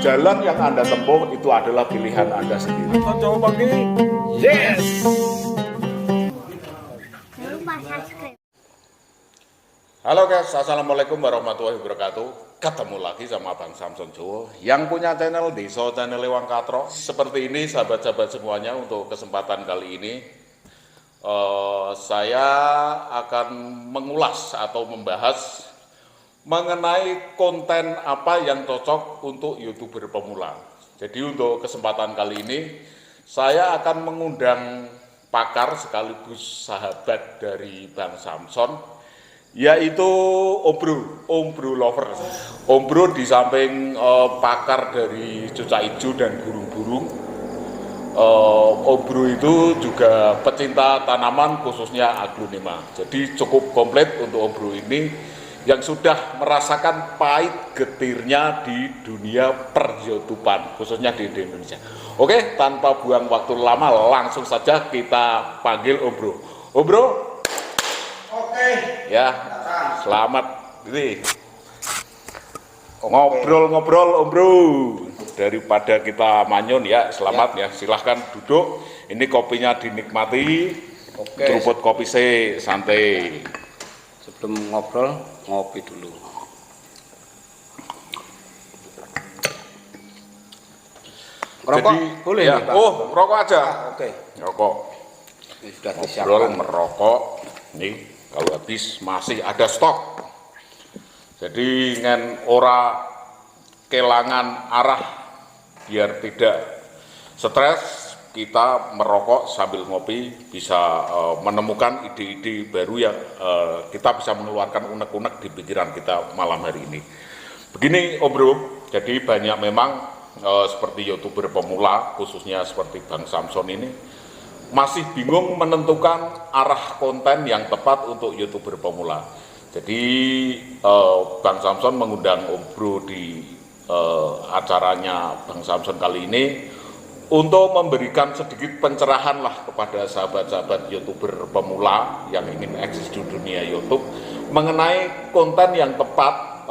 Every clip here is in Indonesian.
Jalan yang Anda tempuh itu adalah pilihan Anda sendiri. Coba Bang. Yes. Halo guys, assalamualaikum warahmatullahi wabarakatuh. Ketemu lagi sama Bang Samson Jowo yang punya channel Desa Channel Lewang Katro. Seperti ini sahabat-sahabat semuanya, untuk kesempatan kali ini saya akan mengulas atau membahas mengenai konten apa yang cocok untuk YouTuber pemula. Jadi untuk kesempatan kali ini saya akan mengundang pakar sekaligus sahabat dari Bang Samson, yaitu Om Bro Lover. Om Bro di samping pakar dari cucak hijau dan burung-burung, Om Bro itu juga pecinta tanaman khususnya aglonema. Jadi cukup komplit untuk Om Bro ini yang sudah merasakan pahit getirnya di dunia per-YouTuban, khususnya di Indonesia. Oke, tanpa buang waktu lama, langsung saja kita panggil Om Bro. Om Bro, Oke. ya, selamat ini ngobrol-ngobrol Om Bro. Daripada kita manyun ya, selamat ya. Silahkan duduk. Ini kopinya dinikmati. Oke. Seruput kopi santai. Sebelum ngobrol, ngopi dulu. Rokok boleh ya, nih, Pak? rokok aja. Oke. Rokok. Ini sudah Ngobrol, disiapkan. merokok. Nih, kalau habis masih ada stok. Jadi dengan ora kelangan arah, biar tidak stres, kita merokok sambil ngopi bisa menemukan ide-ide baru yang kita bisa mengeluarkan unek-unek di pikiran kita malam hari ini. Begini Om Bro, jadi banyak memang seperti YouTuber pemula, khususnya seperti Bang Samson ini, masih bingung menentukan arah konten yang tepat untuk YouTuber pemula. Jadi Bang Samson mengundang Om Bro di acaranya Bang Samson kali ini untuk memberikan sedikit pencerahan lah kepada sahabat-sahabat YouTuber pemula yang ingin eksis di dunia YouTube mengenai konten yang tepat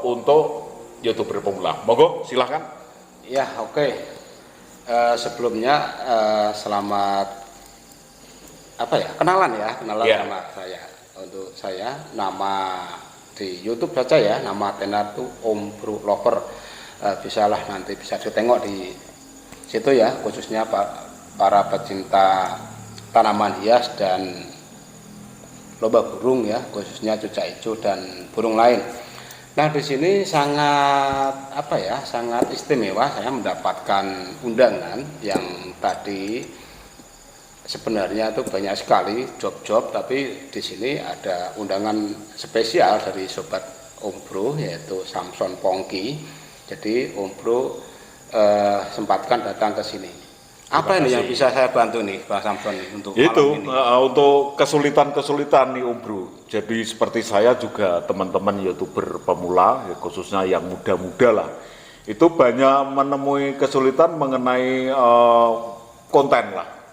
untuk YouTuber pemula. Monggo, silahkan. Ya, oke. Sebelumnya selamat kenalan Ya. Sama saya. Untuk saya, nama di YouTube saja ya, nama tenar itu Om Bro Lover. Bisalah nanti bisa ditengok di situ ya, khususnya para pecinta tanaman hias dan lomba burung ya, khususnya cucak hijau dan burung lain. Nah, di sini sangat sangat istimewa, saya mendapatkan undangan yang tadi sebenarnya itu banyak sekali job-job, tapi di sini ada undangan spesial dari sobat Om Bro, yaitu Samson Pongki. Jadi Om Bro sempatkan datang ke sini. Apa ini yang bisa saya bantu nih, Pak Samson nih, untuk itu malam ini? untuk kesulitan nih Om Bro. Jadi seperti saya juga, teman-teman YouTuber pemula ya, khususnya yang muda-muda lah, itu banyak menemui kesulitan mengenai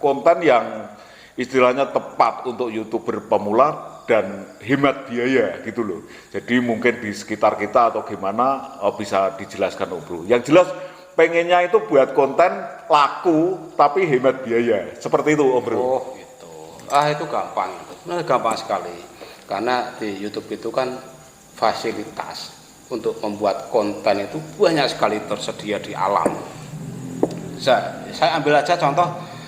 konten yang istilahnya tepat untuk YouTuber pemula dan hemat biaya gitu loh. Jadi mungkin di sekitar kita atau gimana bisa dijelaskan Om Bro. Yang jelas pengennya itu buat konten laku tapi hemat biaya, seperti itu Om Bro. Oh gitu. Itu gampang, itu gampang sekali. Karena di YouTube itu kan fasilitas untuk membuat konten itu banyak sekali tersedia di alam. Saya ambil aja contoh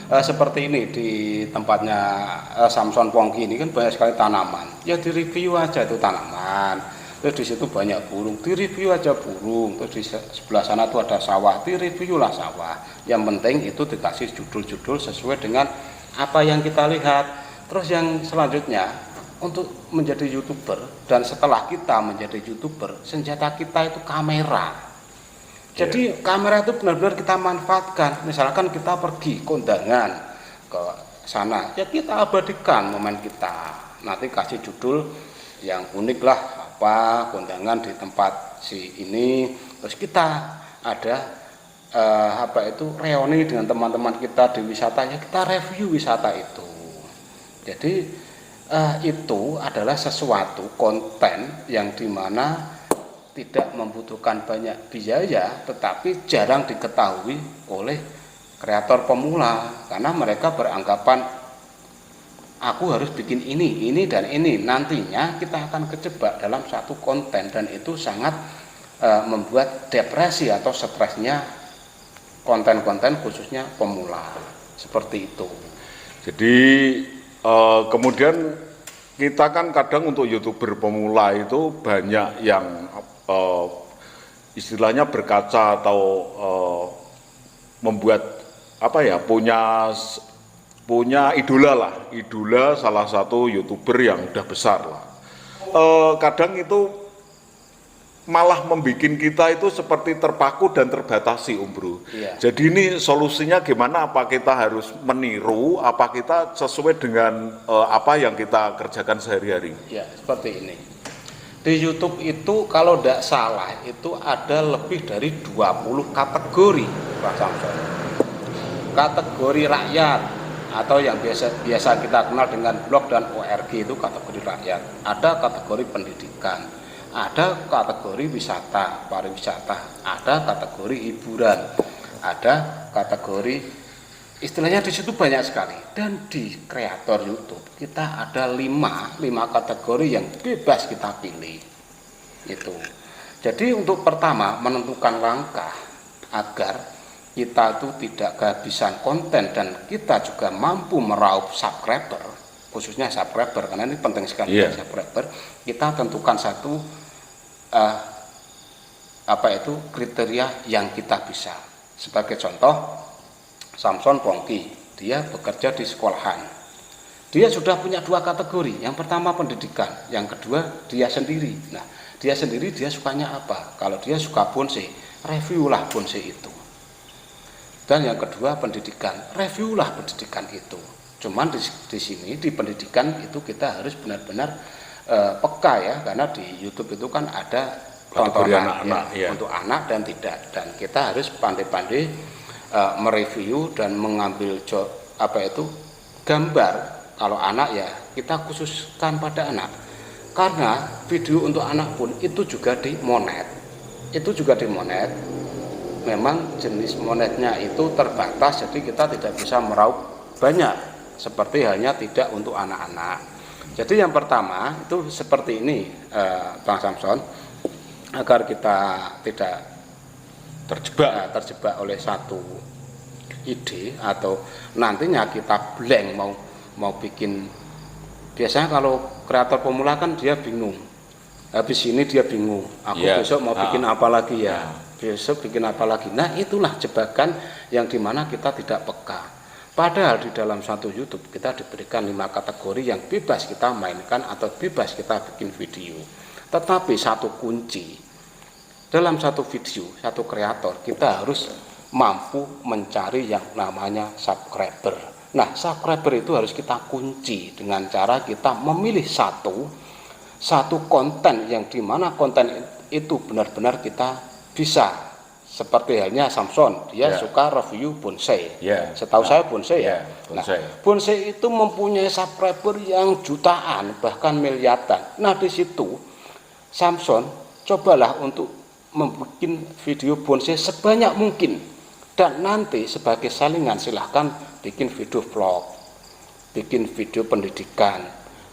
seperti ini di tempatnya Samson Pongki ini kan banyak sekali tanaman. Ya di review aja itu tanaman. Terus di situ banyak burung, di review aja burung. Terus di sebelah sana tuh ada sawah, di review lah sawah. Yang penting itu dikasih judul-judul sesuai dengan apa yang kita lihat. Terus yang selanjutnya, untuk menjadi YouTuber dan setelah kita menjadi YouTuber, senjata kita itu kamera. Jadi kamera itu benar-benar kita manfaatkan. Misalkan kita pergi kondangan ke sana, ya kita abadikan momen kita. Nanti kasih judul yang unik lah, apa kondangan di tempat si ini. Terus kita ada reuni dengan teman-teman kita di wisata, ya kita review wisata itu. Jadi itu adalah sesuatu konten yang dimana tidak membutuhkan banyak biaya, tetapi jarang diketahui oleh kreator pemula karena mereka beranggapan aku harus bikin ini dan ini. Nantinya kita akan kejebak dalam satu konten dan itu sangat membuat depresi atau stresnya konten-konten khususnya pemula seperti itu. Jadi kemudian kita kan kadang untuk YouTuber pemula itu banyak yang istilahnya berkaca atau membuat punya idola lah, idola salah satu YouTuber yang udah besar lah. Kadang itu malah membuat kita itu seperti terpaku dan terbatasi, Om Bro. Iya. Jadi ini solusinya gimana? Apa kita harus meniru? Apa kita sesuai dengan apa yang kita kerjakan sehari-hari? Ya, seperti ini. Di YouTube itu kalau tidak salah itu ada lebih dari 20 kategori, Pak Samson. Kategori rakyat atau yang biasa kita kenal dengan blog dan ORG itu kategori rakyat. Ada kategori pendidikan, ada kategori wisata, pariwisata, ada kategori hiburan, ada kategori istilahnya di situ banyak sekali. Dan di kreator YouTube kita ada 5 kategori yang bebas kita pilih. Itu. Jadi untuk pertama menentukan langkah agar kita itu tidak kehabisan konten dan kita juga mampu meraup subscriber, khususnya subscriber karena ini penting sekali subscriber. Kita tentukan satu kriteria yang kita bisa. Sebagai contoh, Samson Pongki, dia bekerja di sekolahan. Dia sudah punya 2 kategori. Yang pertama pendidikan, yang kedua dia sendiri. Nah, dia sendiri dia sukanya apa? Kalau dia suka bonsai, reviewlah bonsai itu. Dan yang kedua pendidikan, reviewlah pendidikan itu. Cuman di sini di pendidikan itu kita harus benar-benar peka ya, karena di YouTube itu kan ada tontonan ya, untuk anak dan tidak. Dan kita harus pandai-pandai mereview dan mengambil gambar. Kalau anak ya kita khususkan pada anak. Karena video untuk anak pun itu juga dimonet. Memang jenis monetnya itu terbatas, jadi kita tidak bisa meraup banyak seperti halnya tidak untuk anak-anak. Jadi yang pertama itu seperti ini, Bang Samson, agar kita tidak terjebak oleh satu ide atau nantinya kita blank mau bikin. Biasanya kalau kreator pemula kan dia bingung, habis ini dia bingung, aku besok mau bikin apa lagi ya. Besok bikin apa lagi. Nah, itulah jebakan yang dimana kita tidak peka. Padahal di dalam satu YouTube kita diberikan 5 kategori yang bebas kita mainkan atau bebas kita bikin video. Tetapi satu kunci dalam satu video, satu kreator, kita harus mampu mencari yang namanya subscriber. Nah, subscriber itu harus kita kunci dengan cara kita memilih satu konten yang dimana konten itu benar-benar kita bisa. Seperti halnya Samson, dia suka review bonsai. Setahu saya bonsai ya. Bonsai. Nah, bonsai itu mempunyai subscriber yang jutaan bahkan miliaran. Nah, di situ Samson cobalah untuk membuat video bonsai sebanyak mungkin. Dan nanti sebagai salingan silahkan bikin video vlog, bikin video pendidikan,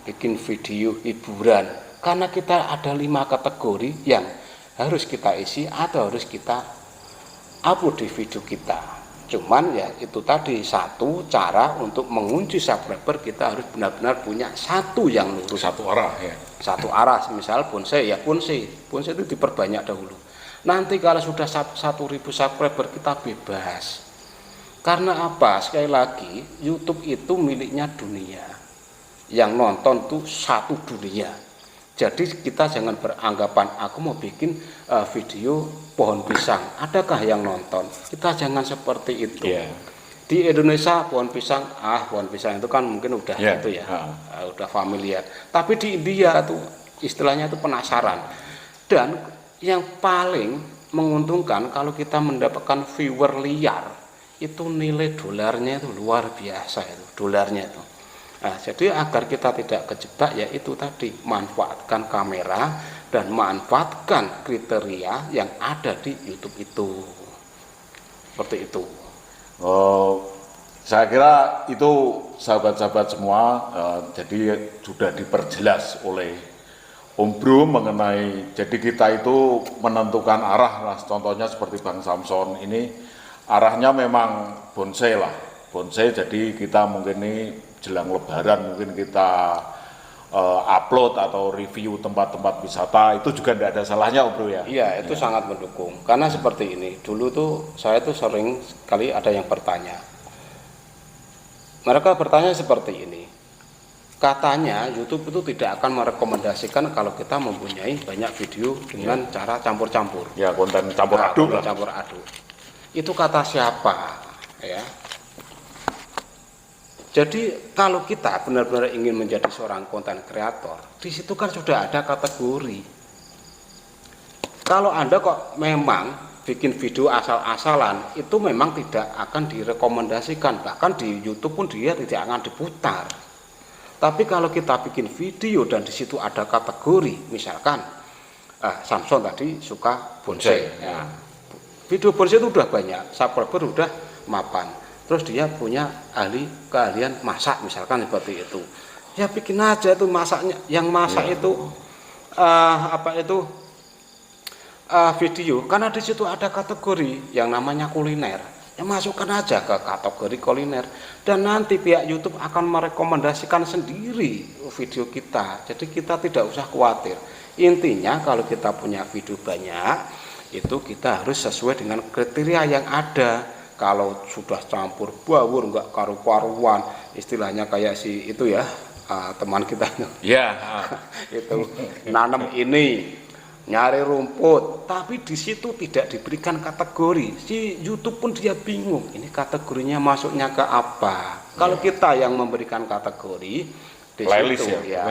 bikin video hiburan. Karena kita ada 5 kategori yang harus kita isi atau harus kita upload di video kita. Cuman ya itu tadi satu cara untuk mengunci subscriber, kita harus benar-benar punya satu yang lurus, satu arah ya. Satu arah, misal bonsai ya bonsai itu diperbanyak dahulu. Nanti kalau sudah 1.000 subscriber kita bebas. Karena apa? Sekali lagi YouTube itu miliknya dunia. Yang nonton tuh satu dunia. Jadi kita jangan beranggapan aku mau bikin video pohon pisang, adakah yang nonton? Kita jangan seperti itu. Di Indonesia pohon pisang itu kan mungkin udah itu ya, udah familiar. Tapi di India tuh istilahnya itu penasaran. Dan yang paling menguntungkan kalau kita mendapatkan viewer liar, itu nilai dolarnya itu luar biasa itu, dolarnya itu. Nah, jadi agar kita tidak kejebak ya itu tadi, manfaatkan kamera dan manfaatkan kriteria yang ada di YouTube itu. Seperti itu. Saya kira itu sahabat-sahabat semua, jadi sudah diperjelas oleh Om Bro mengenai, jadi kita itu menentukan arah lah, contohnya seperti Bang Samson ini, arahnya memang bonsai lah, bonsai, jadi kita mungkin ini jelang lebaran mungkin kita upload atau review tempat-tempat wisata, itu juga tidak ada salahnya Om Bro ya? Iya, itu sangat mendukung, karena seperti ini, dulu tuh saya tuh sering kali ada yang bertanya, mereka bertanya seperti ini, katanya YouTube itu tidak akan merekomendasikan kalau kita mempunyai banyak video dengan cara campur-campur. Ya, konten campur aduk lah. Campur aduk. Itu kata siapa? Ya. Jadi kalau kita benar-benar ingin menjadi seorang konten kreator, di situ kan sudah ada kategori. Kalau Anda kok memang bikin video asal-asalan, itu memang tidak akan direkomendasikan, bahkan di YouTube pun dia tidak akan diputar. Tapi kalau kita bikin video dan di situ ada kategori, misalkan Samson tadi suka bonsai, ya. Video bonsai itu udah banyak, subscriber udah mapan. Terus dia punya keahlian masak, misalkan seperti itu. Ya bikin aja itu masaknya, yang masak itu video, karena di situ ada kategori yang namanya kuliner. Ya masukkan aja ke kategori kuliner dan nanti pihak YouTube akan merekomendasikan sendiri video kita. Jadi kita tidak usah khawatir. Intinya kalau kita punya video banyak, itu kita harus sesuai dengan kriteria yang ada. Kalau sudah campur baur nggak karu-karuan, istilahnya kayak si itu ya, teman kita ya itu nanam ini, nyari rumput, tapi di situ tidak diberikan kategori. Si YouTube pun dia bingung, ini kategorinya masuknya ke apa. Kalau kita yang memberikan kategori di playlist situ ya,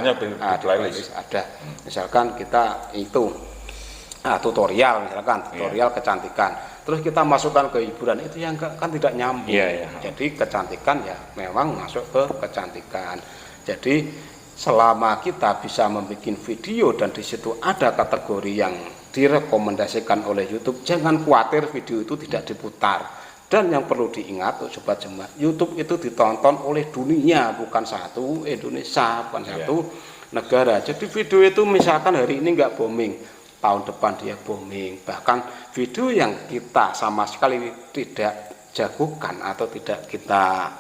playlist ada. Misalkan kita itu tutorial, misalkan tutorial kecantikan. Terus kita masukkan ke hiburan, itu yang kan tidak nyambung. Jadi kecantikan ya memang masuk ke kecantikan. Jadi selama kita bisa membuat video dan di situ ada kategori yang direkomendasikan oleh YouTube, jangan khawatir video itu tidak diputar. Dan yang perlu diingat sobat jemaat, YouTube itu ditonton oleh dunia, bukan satu Indonesia, bukan satu negara. Jadi video itu misalkan hari ini nggak booming, tahun depan dia booming. Bahkan video yang kita sama sekali tidak jagokan atau tidak kita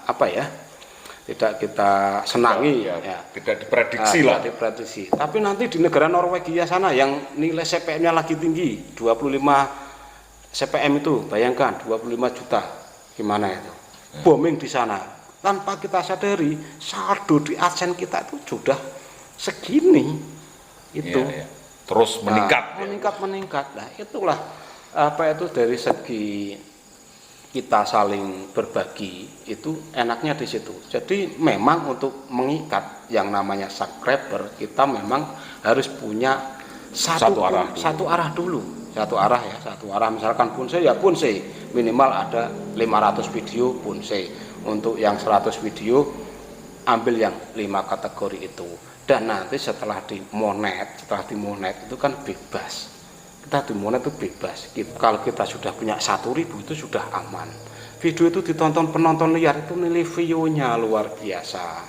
tidak kita senangi, tidak diprediksi lah. Diprediksi. Tapi nanti di negara Norwegia sana yang nilai CPM-nya lagi tinggi, 25 CPM itu, bayangkan 25 juta, gimana itu? Booming di sana. Tanpa kita sadari, saldo di AdSense kita itu sudah segini. Itu. Terus meningkat. Meningkat. Nah, itulah itu dari segi kita saling berbagi, itu enaknya di situ. Jadi memang untuk mengikat yang namanya subscriber, kita memang harus punya satu arah dulu. Satu arah, misalkan bonsai ya bonsai, minimal ada 500 video bonsai. Untuk yang 100 video ambil yang 5 kategori itu. Dan nanti setelah dimonet itu kan bebas. Kita dimonet itu bebas. Kalau kita sudah punya 1.000 itu sudah aman. Video itu ditonton penonton liar itu nilai view-nya luar biasa.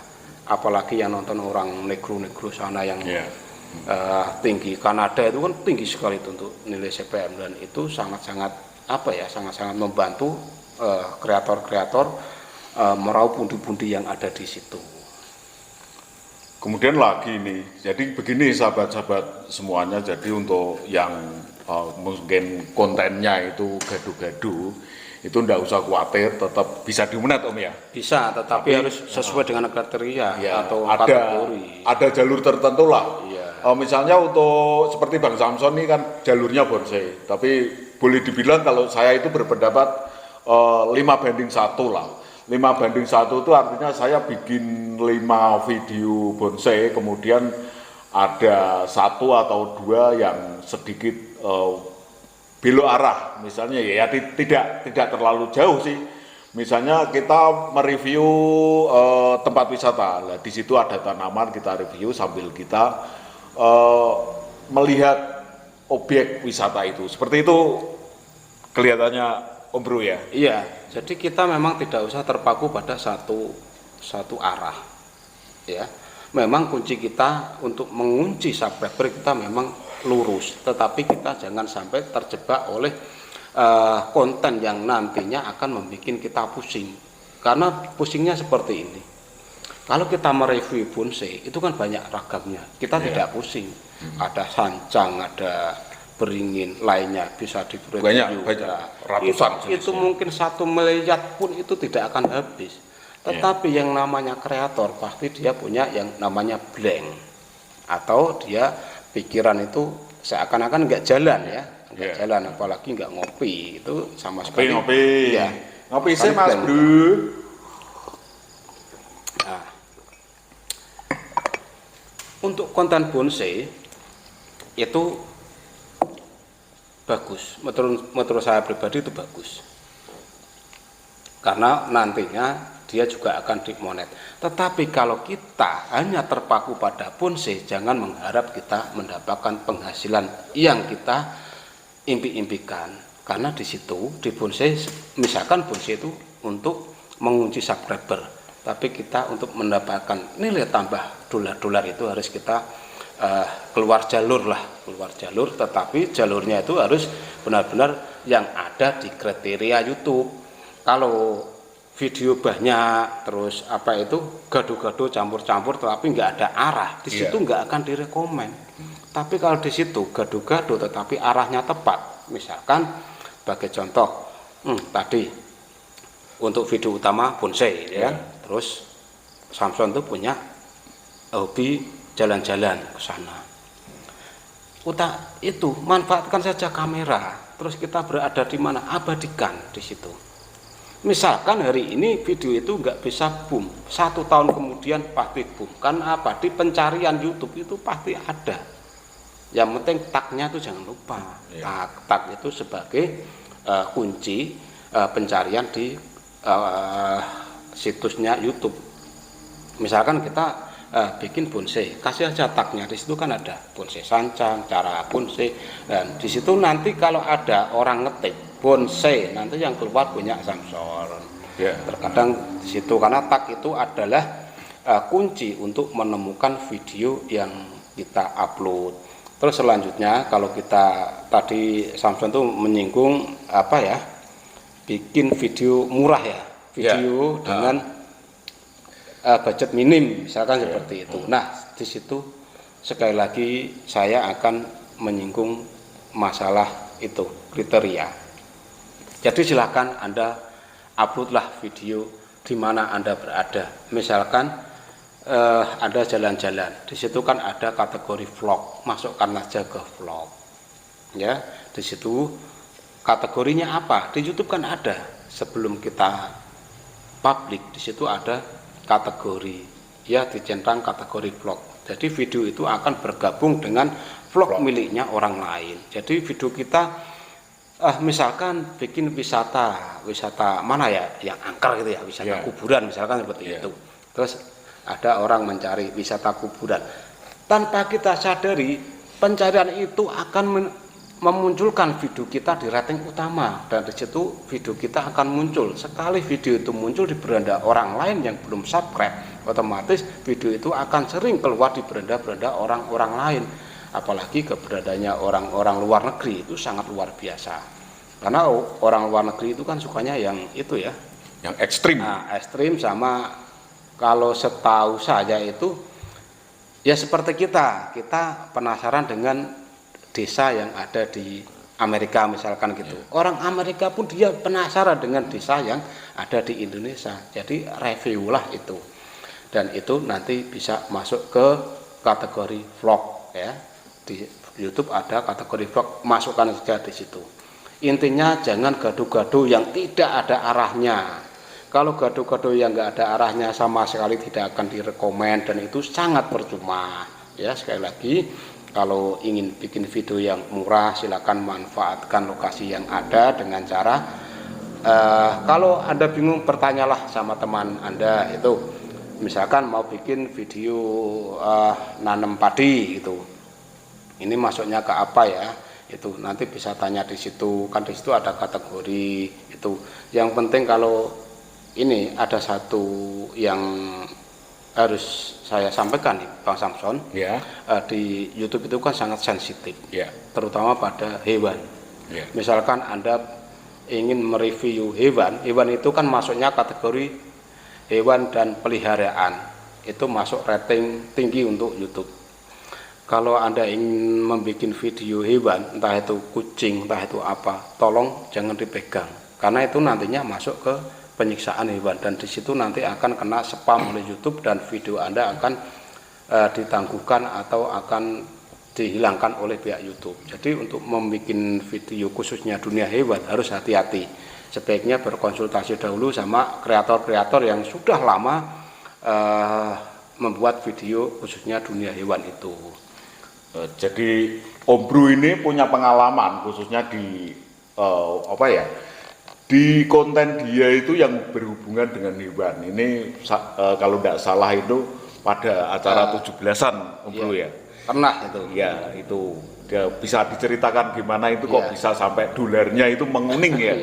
Apalagi yang nonton orang negro-negro sana yang tinggi. Kanada itu kan tinggi sekali itu untuk nilai CPM, dan itu sangat-sangat sangat-sangat membantu kreator-kreator meraup pundi-pundi yang ada di situ. Kemudian lagi nih, jadi begini sahabat-sahabat semuanya, jadi untuk yang mungkin kontennya itu gaduh-gaduh, itu enggak usah khawatir, tetap bisa dimonet Om ya? Bisa, tapi harus sesuai dengan kriteria atau kategori. Ada jalur tertentu lah. Misalnya untuk seperti Bang Samson ini kan jalurnya bonsai, tapi boleh dibilang kalau saya itu berpendapat 5:1 lah. 5:1 itu artinya saya bikin 5 video bonsai, kemudian ada 1 atau 2 yang sedikit belok arah, misalnya tidak terlalu jauh sih. Misalnya kita mereview tempat tempat wisata. Nah, di situ ada tanaman, kita review sambil kita melihat objek wisata itu. Seperti itu kelihatannya Om Bro ya. Iya, jadi kita memang tidak usah terpaku pada satu arah. Ya. Memang kunci kita untuk mengunci subscriber kita memang lurus, tetapi kita jangan sampai terjebak oleh konten yang nantinya akan membuat kita pusing. Karena pusingnya seperti ini. Kalau kita mereview bonsai itu kan banyak ragamnya. Kita tidak pusing. Ada sancang, ada beringin, lainnya bisa diberi banyak ratusan. Itu mungkin 1 miliar pun itu tidak akan habis. Tetapi yang namanya kreator pasti dia punya yang namanya blank, atau dia pikiran itu seakan-akan nggak jalan ya, nggak jalan, apalagi nggak ngopi itu sama sekali. Ngopi, ya, ngopi sih Mas Bro. Nah, untuk konten bonsai itu bagus, menurut saya pribadi itu bagus, karena nantinya dia juga akan dimonet. Tetapi kalau kita hanya terpaku pada bonsai, jangan mengharap kita mendapatkan penghasilan yang kita impi-impikan. Karena di situ di bonsai, misalkan bonsai itu untuk mengunci subscriber, tapi kita untuk mendapatkan nilai tambah dolar-dolar itu harus kita keluar jalur, tetapi jalurnya itu harus benar-benar yang ada di kriteria YouTube. Kalau video banyak, terus apa itu gaduh-gaduh campur-campur, tetapi nggak ada arah, di situ nggak akan direkomen. Tapi kalau di situ gaduh-gaduh tetapi arahnya tepat, misalkan sebagai contoh tadi untuk video utama bonsai ya, terus Samson itu punya hobi jalan-jalan ke sana. Itu manfaatkan saja kamera, terus kita berada di mana, abadikan di situ. Misalkan hari ini video itu nggak bisa boom, 1 tahun kemudian pasti boom. Kan apa? Di pencarian YouTube itu pasti ada. Yang penting tagnya itu jangan lupa. Tag itu sebagai kunci pencarian di situsnya YouTube. Misalkan kita bikin bonsai, kasih aja tagnya, di situ kan ada bonsai sancang, cara bonsai, dan di situ nanti kalau ada orang ngetik bonsai, nanti yang keluar punya Samson. Terkadang di situ, karena tag itu adalah kunci untuk menemukan video yang kita upload. Terus selanjutnya kalau kita tadi Samson tuh menyinggung apa ya, bikin video murah ya, video dengan budget minim, misalkan seperti itu. Nah, di situ sekali lagi saya akan menyinggung masalah itu kriteria. Jadi silakan Anda uploadlah video di mana Anda berada. Misalkan Anda jalan-jalan, di situ kan ada kategori vlog, masukkan aja ke vlog. Ya, di situ kategorinya apa? Di YouTube kan ada. Sebelum kita publik, di situ ada kategori, ya, dicentang kategori vlog. Jadi video itu akan bergabung dengan vlog miliknya orang lain. Jadi video kita misalkan bikin wisata mana ya, yang angker gitu ya, wisata kuburan misalkan seperti itu. Terus ada orang mencari wisata kuburan, tanpa kita sadari pencarian itu akan memunculkan video kita di rating utama, dan di situ video kita akan muncul. Sekali video itu muncul di beranda orang lain yang belum subscribe, otomatis video itu akan sering keluar di beranda-beranda orang-orang lain. Apalagi keberadaannya orang-orang luar negeri itu sangat luar biasa, karena orang luar negeri itu kan sukanya yang itu ya, yang ekstrim. Nah, ekstrim, sama kalau setahu saya itu ya seperti kita penasaran dengan desa yang ada di Amerika misalkan gitu. Orang Amerika pun dia penasaran dengan desa yang ada di Indonesia. Jadi review lah itu, dan itu nanti bisa masuk ke kategori vlog ya. Di YouTube ada kategori vlog, masukkan saja di situ. Intinya jangan gaduh-gaduh yang tidak ada arahnya. Kalau gaduh-gaduh yang nggak ada arahnya sama sekali tidak akan direkomend, dan itu sangat percuma. Ya, sekali lagi, kalau ingin bikin video yang murah, silakan manfaatkan lokasi yang ada dengan cara kalau Anda bingung, bertanyalah sama teman Anda itu. Misalkan mau bikin video nanam padi gitu, ini masuknya ke apa ya? Itu nanti bisa tanya di situ, kan di situ ada kategori itu. Yang penting kalau ini ada satu yang harus saya sampaikan nih, Bang Samson. Ya. Di YouTube itu kan sangat sensitif, Ya. terutama pada hewan. Ya. Misalkan Anda ingin mereview hewan, hewan itu kan masuknya kategori hewan dan peliharaan, itu masuk rating tinggi untuk YouTube. Kalau Anda ingin membuat video hewan, entah itu kucing, entah itu apa, tolong jangan dipegang, karena itu nantinya masuk ke penyiksaan hewan, dan di situ nanti akan kena spam oleh YouTube dan video Anda akan ditangguhkan atau akan dihilangkan oleh pihak YouTube. Jadi untuk membuat video khususnya dunia hewan harus hati-hati. Sebaiknya berkonsultasi dahulu sama kreator-kreator yang sudah lama membuat video khususnya dunia hewan itu. Jadi Om Bro ini punya pengalaman khususnya di di konten dia itu yang berhubungan dengan hewan. Ini kalau tidak salah itu pada acara 17-an Om Bro ya. Pernah itu. Ya, itu dia bisa diceritakan gimana itu kok bisa sampai dolarnya itu menguning ya.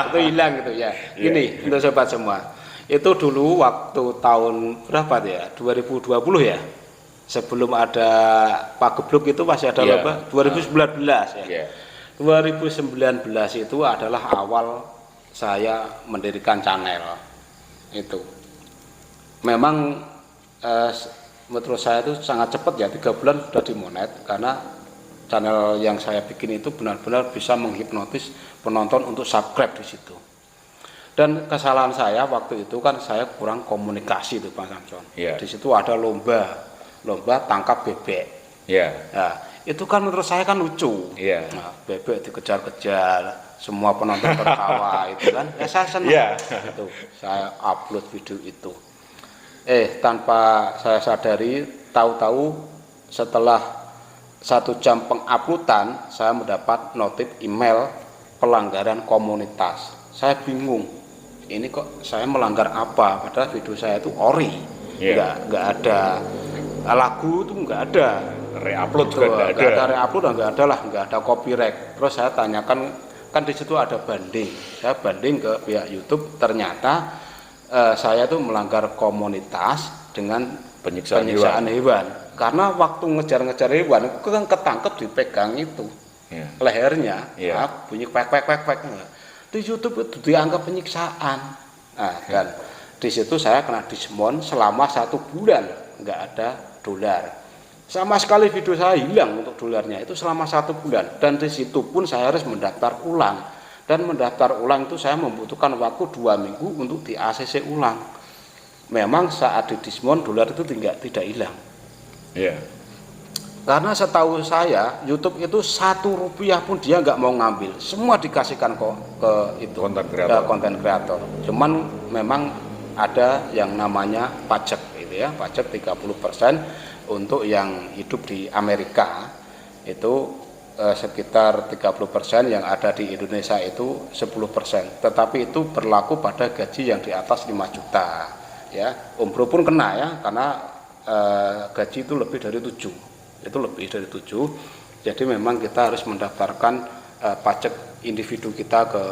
Itu hilang gitu ya. Ini untuk sobat semua. Itu dulu waktu tahun berapa ya? 2020 ya. Sebelum ada Pak Geblok itu masih ada lomba 2019 ya. 2019 itu adalah awal saya mendirikan channel itu. Memang menurut saya itu sangat cepat ya, 3 bulan sudah dimonet, karena channel yang saya bikin itu benar-benar bisa menghipnotis penonton untuk subscribe di situ. Dan kesalahan saya waktu itu kan saya kurang komunikasi itu Pak Samson. Di situ ada lomba tangkap bebek. Nah, itu kan menurut saya kan lucu. Nah, bebek dikejar-kejar, semua penonton tertawa itu kan. Ya saya senang. Itu saya upload video itu. Tanpa saya sadari, tahu-tahu setelah 1 jam penguploadan saya mendapat notif email pelanggaran komunitas. Saya bingung, ini kok saya melanggar apa, padahal video saya itu ori, nggak ada lagu, itu nggak ada, reupload juga nggak ada, reupload nggak ada lah, nggak ada copyright. Terus saya tanyakan, kan di situ ada banding, saya banding ke pihak YouTube, ternyata saya tuh melanggar komunitas dengan penyiksaan hewan. Karena waktu ngejar-ngejar hewan itu kan ketangkep dipegang itu lehernya, bunyi kwek. Di YouTube itu dianggap penyiksaan. Nah, dan di situ saya kena dismon selama 1 bulan, nggak ada dolar. Sama sekali video saya hilang untuk dolarnya itu selama 1 bulan. Dan di situ pun saya harus mendaftar ulang. Dan mendaftar ulang itu saya membutuhkan waktu 2 minggu untuk di ACC ulang. Memang saat di dismon dolar itu tidak hilang. Karena setahu saya YouTube itu 1 rupiah pun dia nggak mau ngambil, semua dikasihkan kok ke itu konten kreator. Cuman memang ada yang namanya pajak itu ya, pajak 30% untuk yang hidup di Amerika itu sekitar 30%, yang ada di Indonesia itu 10%. Tetapi itu berlaku pada gaji yang di atas 5 juta ya. Om Bro pun kena ya, karena gaji itu lebih dari 7. Itu lebih dari 7. Jadi memang kita harus mendaftarkan pajak individu kita ke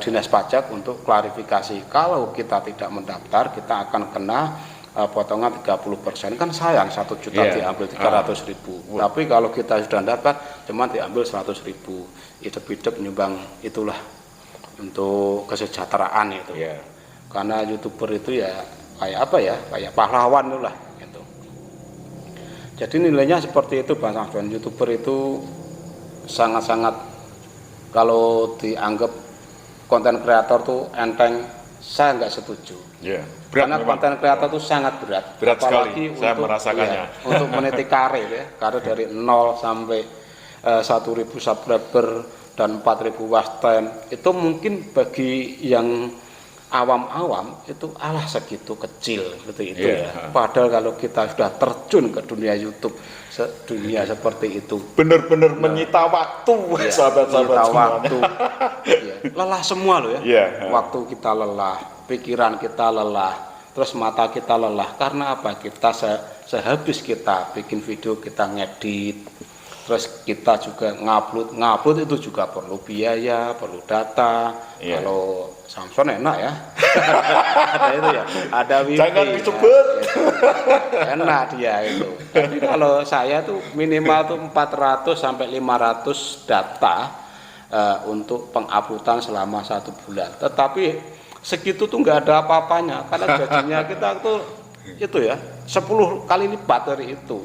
dinas pajak untuk klarifikasi. Kalau kita tidak mendaftar, kita akan kena potongan 30%. Kan sayang 1 juta diambil 300.000. Tapi kalau kita sudah dapat cuma diambil 100.000. Hidup-hidup nyumbang itulah untuk kesejahteraan itu. Karena YouTuber itu ya kayak apa ya, kayak pahlawan itulah gitu. Jadi nilainya seperti itu Bang Samson. YouTuber itu sangat-sangat, kalau dianggap konten kreator tuh enteng, saya nggak setuju. Karena konten kreator itu sangat berat apalagi sekali. Saya merasakannya. Untuk meniti karir ya, karir dari 0 sampai 1.000 subscriber dan 4.000 watch time, itu mungkin bagi yang awam-awam itu segitu kecil seperti itu ya. Padahal kalau kita sudah terjun ke dunia YouTube, dunia seperti itu benar-benar menyita waktu, sahabat-sahabat waktu. Lelah semua loh ya. Waktu kita lelah, pikiran kita lelah, terus mata kita lelah. Karena apa? Kita sehabis kita bikin video, kita ngedit, terus kita juga ngupload itu juga perlu biaya, perlu data. Kalau Samson enak ya. Ada itu ya, ada wifi. Jangan disebut. Ya, enak dia itu. Tapi kalau saya tuh minimal tuh 400 sampai 500 data untuk penguploadan selama 1 bulan. Tetapi segitu tuh nggak ada apa-apanya karena gajinya kita tuh itu ya 10 kali lipat dari itu.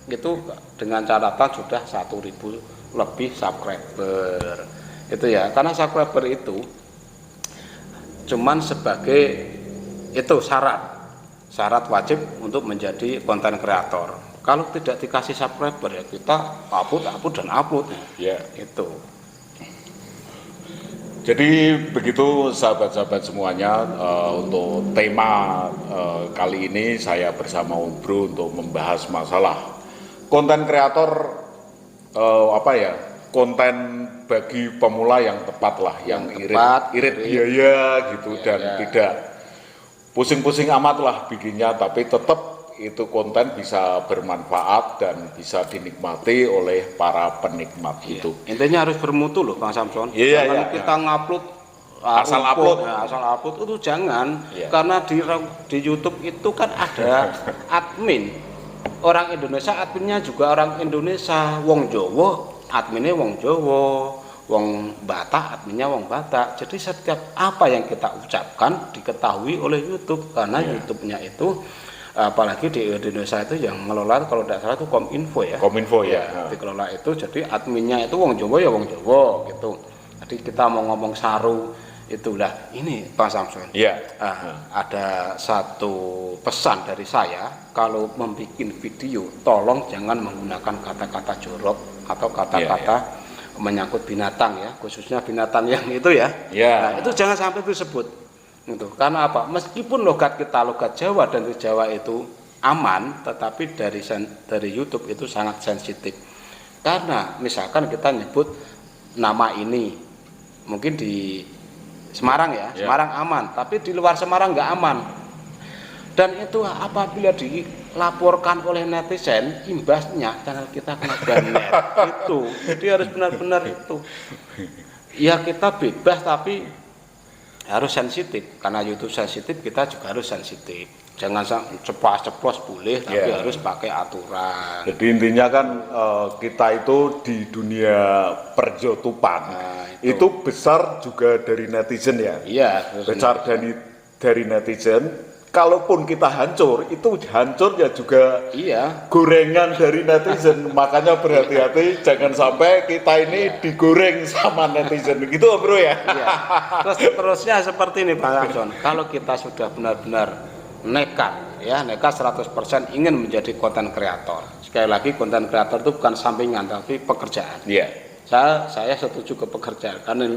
Itu dengan catatan sudah 1.000 lebih subscriber. Itu ya, karena subscriber itu cuman sebagai itu syarat wajib untuk menjadi konten kreator. Kalau tidak dikasih subscriber ya kita upload dan upload Ya. itu. Jadi begitu sahabat-sahabat semuanya, untuk tema kali ini saya bersama Om Bro untuk membahas masalah konten kreator, konten bagi pemula yang tepat lah, yang irit biaya gitu, dan tidak pusing-pusing amat lah bikinnya, tapi tetap itu konten bisa bermanfaat dan bisa dinikmati oleh para penikmat itu. Intinya harus bermutu loh Bang Samson. Iya. Kita ngupload asal upload itu jangan, karena di YouTube itu kan ada admin orang Indonesia, adminnya juga orang Indonesia, wong Jawa adminnya wong Jawa, wong Batak adminnya wong Batak. Jadi setiap apa yang kita ucapkan diketahui oleh YouTube, karena YouTube-nya itu apalagi di Indonesia itu yang ngelola kalau tidak salah itu Kominfo ya. Kominfo ya. Dikelola itu, jadi adminnya itu wong Jawa ya wong Jawa gitu. Jadi kita mau ngomong saru itulah ini Pak Samson. Iya. Ada satu pesan dari saya, kalau membuat video tolong jangan menggunakan kata-kata jorok atau kata-kata menyangkut binatang ya, khususnya binatang yang itu ya. Nah, itu jangan sampai disebut. Gitu. Karena apa? Meskipun logat kita logat Jawa dan di Jawa itu aman, tetapi dari YouTube itu sangat sensitif. Karena misalkan kita nyebut nama ini, mungkin di Semarang ya, Semarang aman, tapi di luar Semarang nggak aman. Dan itu apabila dilaporkan oleh netizen, imbasnya channel kita kena banned itu. Jadi harus benar-benar itu. Ya kita bebas tapi harus sensitif, karena YouTube sensitif, kita juga harus sensitif. Jangan ceplos boleh, tapi harus pakai aturan. Jadi intinya kan kita itu di dunia perjutupan itu besar juga dari netizen ya. Iya. Besar dari netizen. Kalaupun kita hancur, itu hancur ya juga gorengan dari netizen. Makanya berhati-hati, jangan sampai kita ini digoreng sama netizen. Begitu Bro ya? Iya. Terusnya seperti ini Bang Samson. Kalau kita sudah benar-benar nekat 100% ingin menjadi konten kreator. Sekali lagi, konten kreator itu bukan sampingan, tapi pekerjaan. Iya. Saya setuju ke pekerjaan, karena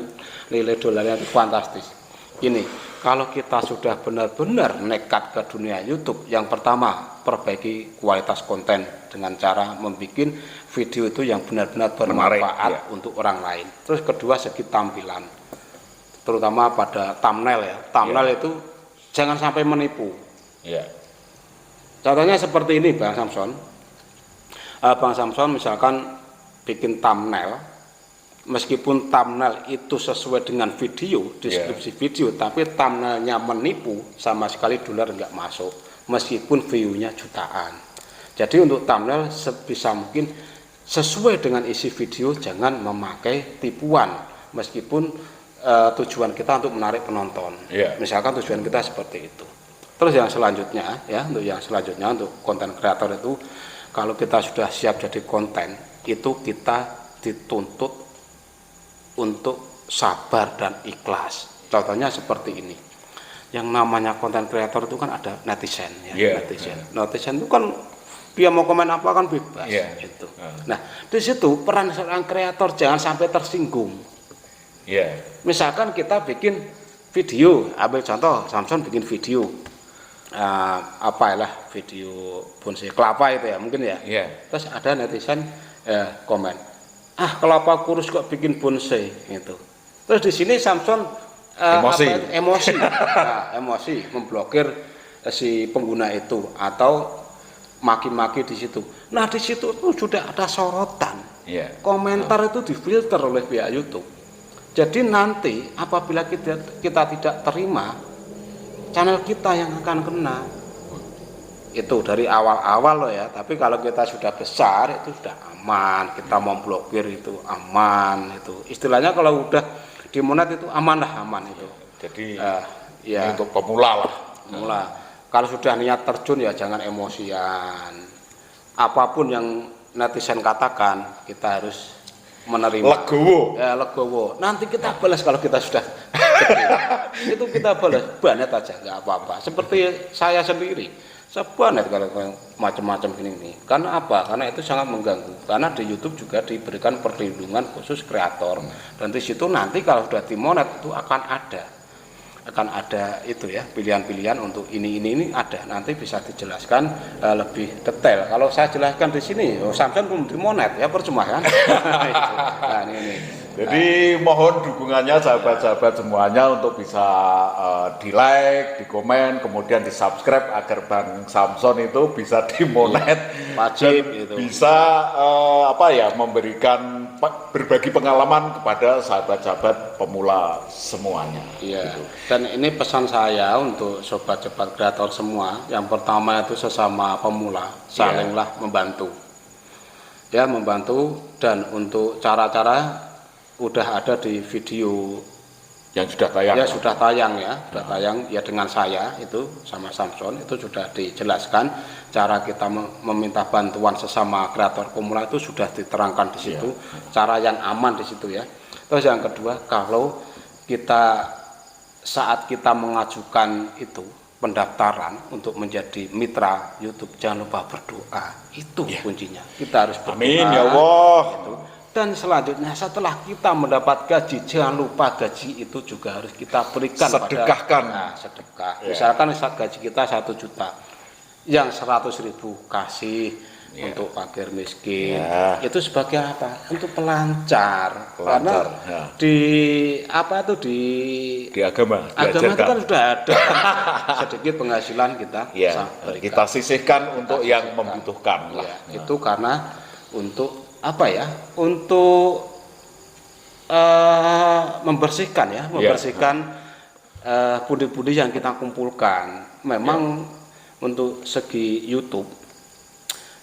nilai dolarnya itu fantastis. Ini kalau kita sudah benar-benar nekat ke dunia YouTube, yang pertama perbaiki kualitas konten dengan cara membuat video itu yang benar-benar bermanfaat untuk orang lain. Terus kedua, segi tampilan, terutama pada thumbnail ya. Thumbnail itu jangan sampai menipu. Contohnya seperti ini Bang Samson. Bang Samson misalkan bikin thumbnail, meskipun thumbnail itu sesuai dengan video, deskripsi video, tapi thumbnailnya menipu, sama sekali dolar nggak masuk, meskipun view-nya jutaan. Jadi untuk thumbnail sebisa mungkin sesuai dengan isi video, jangan memakai tipuan, meskipun tujuan kita untuk menarik penonton. Misalkan tujuan kita seperti itu. Terus yang selanjutnya untuk konten kreator itu, kalau kita sudah siap jadi konten, itu kita dituntut untuk sabar dan ikhlas. Contohnya seperti ini. Yang namanya konten kreator itu kan ada netizen ya. Netizen itu kan dia mau komen apa kan bebas gitu. Nah, di situ peran seorang kreator jangan sampai tersinggung. Misalkan kita bikin video, ambil contoh Samson bikin video video bonsai kelapa itu ya mungkin ya. Terus ada netizen komen, kelapa kurus kok bikin bonsai gitu. Terus di sini Samson emosi memblokir si pengguna itu atau maki-maki di situ. Nah di situ tuh sudah ada sorotan, komentar itu difilter oleh pihak YouTube. Jadi nanti apabila kita tidak terima, channel kita yang akan kena. Itu dari awal-awal loh ya. Tapi kalau kita sudah besar itu sudah aman. Kita mau blokir itu aman. Itu istilahnya kalau udah dimonet itu aman lah, aman itu. Jadi ya untuk pemula lah. Pemula. Kalau sudah niat terjun ya jangan emosian. Apapun yang netizen katakan kita harus menerima. Legowo. Ya legowo. Nanti kita balas kalau kita sudah itu kita balas banet aja nggak apa-apa. Seperti saya sendiri, saya banet kalau macam-macam ini. Karena apa? Karena itu sangat mengganggu. Karena di YouTube juga diberikan perlindungan khusus kreator. Dan di situ nanti kalau sudah dimonet itu akan ada itu ya pilihan-pilihan untuk ini ada, nanti bisa dijelaskan lebih detail. Kalau saya jelaskan di sini Samson belum dimonet ya percuma kan. Nah, ini. Jadi mohon dukungannya sahabat-sahabat semuanya untuk bisa di like, di komen, kemudian di subscribe agar Bang Samson itu bisa dimonet, wajib itu. Bisa memberikan berbagi pengalaman kepada sahabat-sahabat pemula semuanya. Iya. Gitu. Dan ini pesan saya untuk sobat cepat kreator semua. Yang pertama itu sesama pemula salinglah membantu. Ya membantu, dan untuk cara-cara udah ada di video yang sudah tayang. Ya sudah tayang ya dengan saya itu sama Samson itu sudah dijelaskan cara kita meminta bantuan sesama kreator pemula itu sudah diterangkan di situ, cara yang aman di situ ya. Terus yang kedua, kalau saat kita mengajukan itu pendaftaran untuk menjadi mitra YouTube, jangan lupa berdoa. Itu kuncinya. Kita harus berdoa. Amin ya Allah. Gitu. Dan selanjutnya setelah kita mendapat gaji, jangan lupa gaji itu juga harus kita berikan sedekahkan. Sedekah. Misalkan gaji kita 1 juta, yang 100.000 kasih untuk fakir miskin. Itu sebagai apa? Untuk pelancar. Karena di agama itu kan sudah ada sedikit penghasilan kita. Kita sisihkan untuk yang membutuhkan lah. Itu karena untuk untuk membersihkan pundi-pundi yang kita kumpulkan. Memang untuk segi YouTube,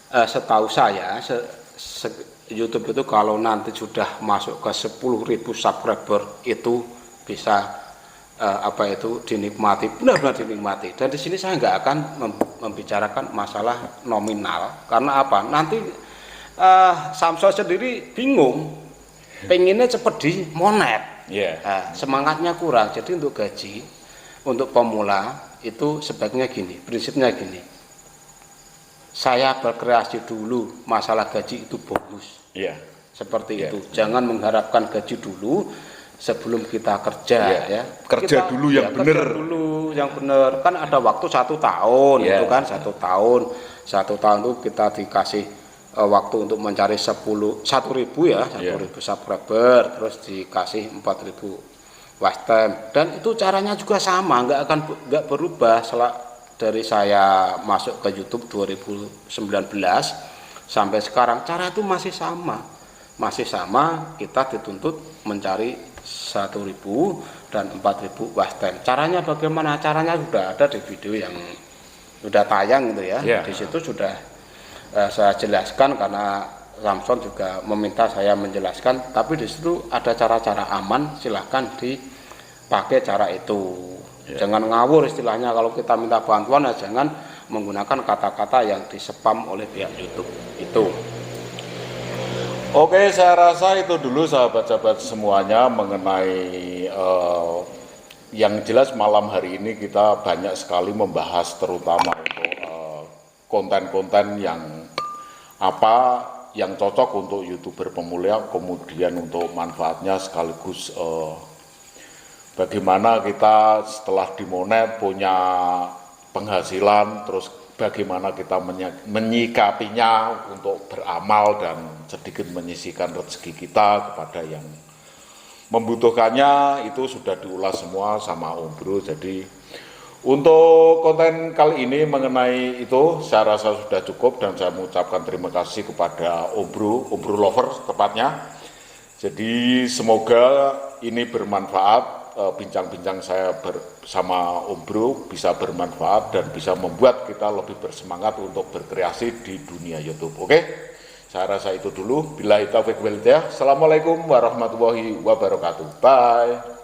setahu saya YouTube itu kalau nanti sudah masuk ke 10.000 subscriber itu bisa dinikmati, benar-benar dinikmati. Dan di sini saya nggak akan membicarakan masalah nominal, karena apa? Nanti Samson sendiri bingung, pengennya cepat dimonet, semangatnya kurang. Jadi untuk gaji untuk pemula itu sebaiknya gini, prinsipnya gini, saya berkreasi dulu, masalah gaji itu bonus, seperti itu. Jangan mengharapkan gaji dulu sebelum kita kerja, kerja dulu yang benar. Kerja dulu yang benar, kan ada waktu 1 tahun, itu kan 1 tahun itu kita dikasih waktu untuk mencari 1.000 subscriber, terus dikasih 4.000 watch time, dan itu caranya juga sama, nggak berubah dari saya masuk ke YouTube 2019 sampai sekarang. Cara itu masih sama, kita dituntut mencari 1.000 dan 4.000 watch time. Caranya bagaimana? Caranya sudah ada di video yang sudah tayang gitu ya. Di situ sudah saya jelaskan, karena Samson juga meminta saya menjelaskan, tapi di situ ada cara-cara aman, silahkan dipakai cara itu. Jangan ngawur istilahnya, kalau kita minta bantuan jangan menggunakan kata-kata yang di-spam oleh pihak YouTube itu. Oke, saya rasa itu dulu sahabat-sahabat semuanya mengenai yang jelas malam hari ini kita banyak sekali membahas terutama untuk konten-konten yang yang cocok untuk YouTuber pemula, kemudian untuk manfaatnya sekaligus bagaimana kita setelah dimonet punya penghasilan, terus bagaimana kita menyikapinya untuk beramal dan sedikit menyisihkan rezeki kita kepada yang membutuhkannya. Itu sudah diulas semua sama Om Bro. Jadi Untuk konten kali ini mengenai itu saya rasa sudah cukup dan saya mengucapkan terima kasih kepada Om Bro Lover tepatnya. Jadi semoga ini bermanfaat, bincang-bincang saya bersama Om Bro bisa bermanfaat dan bisa membuat kita lebih bersemangat untuk berkreasi di dunia YouTube. Oke, saya rasa itu dulu. Billahi taufiq wal hidayah. Assalamualaikum warahmatullahi wabarakatuh. Bye.